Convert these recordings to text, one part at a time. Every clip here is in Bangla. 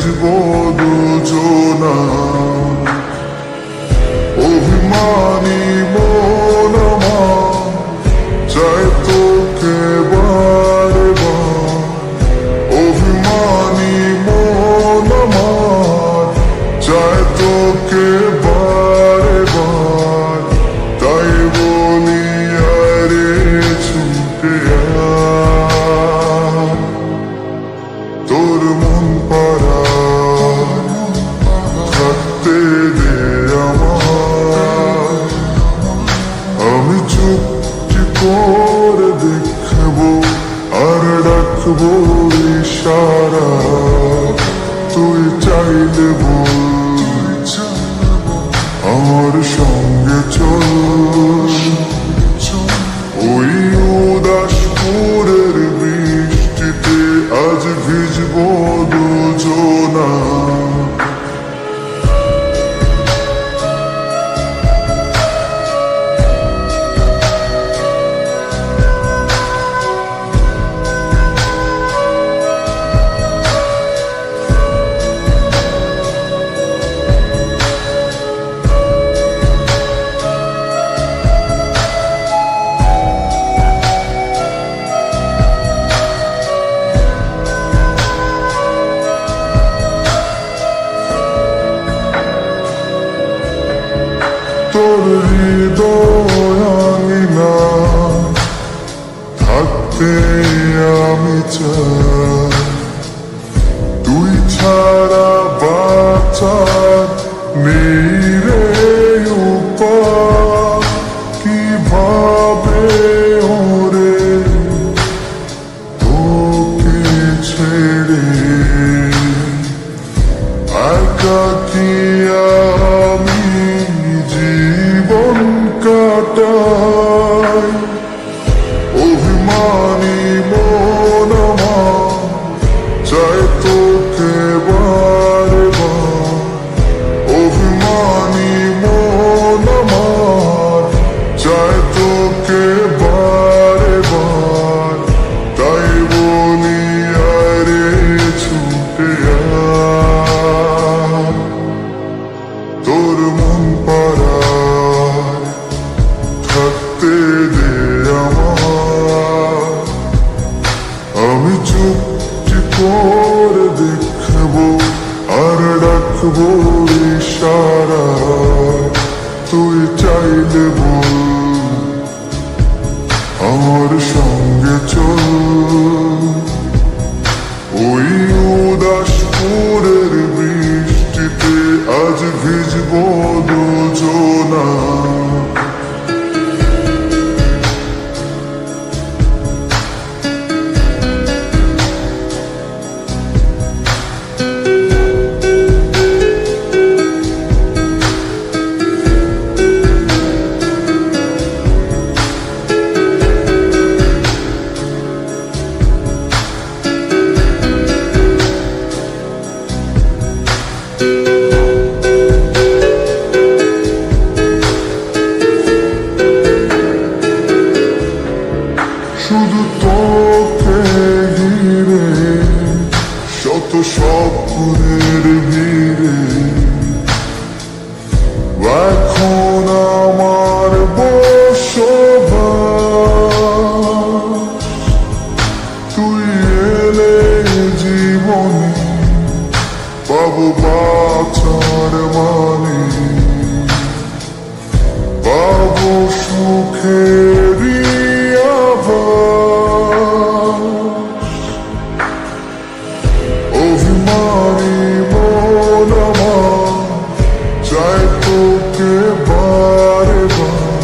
ভিজবো দুজনা। অভিমানী মন আমার চায় তোকে বারে বার। অভিমানী মন আমার চায় তোকে বারে বার। তাই বলি আরে ছুটে আয়, তোর মন পাড়ায় থাকতে দে আমায়। আমি চুপটি করে দেখবো আর রাখবো ইশারা। তুই চাইলে বল আমার সঙ্গে চল। ওই উদাসপুরের বৃষ্টিতে আজ ভিজবো দুজনা। তোর হৃদয় আঙিনা থাকতে আমি চাই। তুই ছাড়া বাঁচার নেই রে উপায়। কিভাবে ওরে তোকে ছেড়ে একাকী আমি জীবন কাটাই। অভিমানী মন আমার চায় তোকে বারে বার। অভিমানী মন আমার চায় তোকে বারে বার। তাই বলি আরে ছুটে আয়, তোর মন পাড়ায় থাকতে দে আমায়। আমি চুপটি করে দেখবো আর রাখবো ইশারা। তুই চাইলে বল আমার সঙ্গে চল। ওই উদাসপুরের বৃষ্টিতে আজ ভিজবো দুজনা। শুধু তোকে ঘিরে শত স্বপ্নের ভিড়ে এখন আমার বসবাস। তুই এলে জীবনে পাবো বাঁচার মানে। পাবো সুখেরই অভিমানী মন আমার চায় তোকে বারে বার।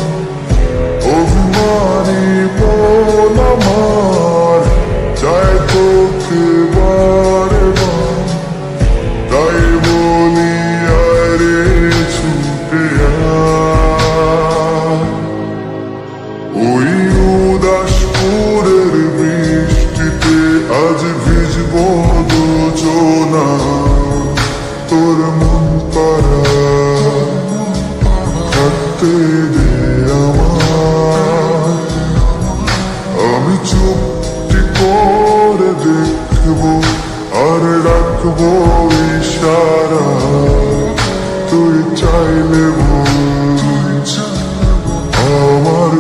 অভিমানী মন আমার চায় তোকে বারে বার। তাই বলি আরে ছুটে আয়, ওই উদাসপুরের বৃষ্টিতে আজ ভিজবো দুজনা। তোর মন পাড়ায় থাকতে দে আমায়। আমি চুপটি করে দেখবো আর রাখবো ইশারা তুই চাইলে বল আমার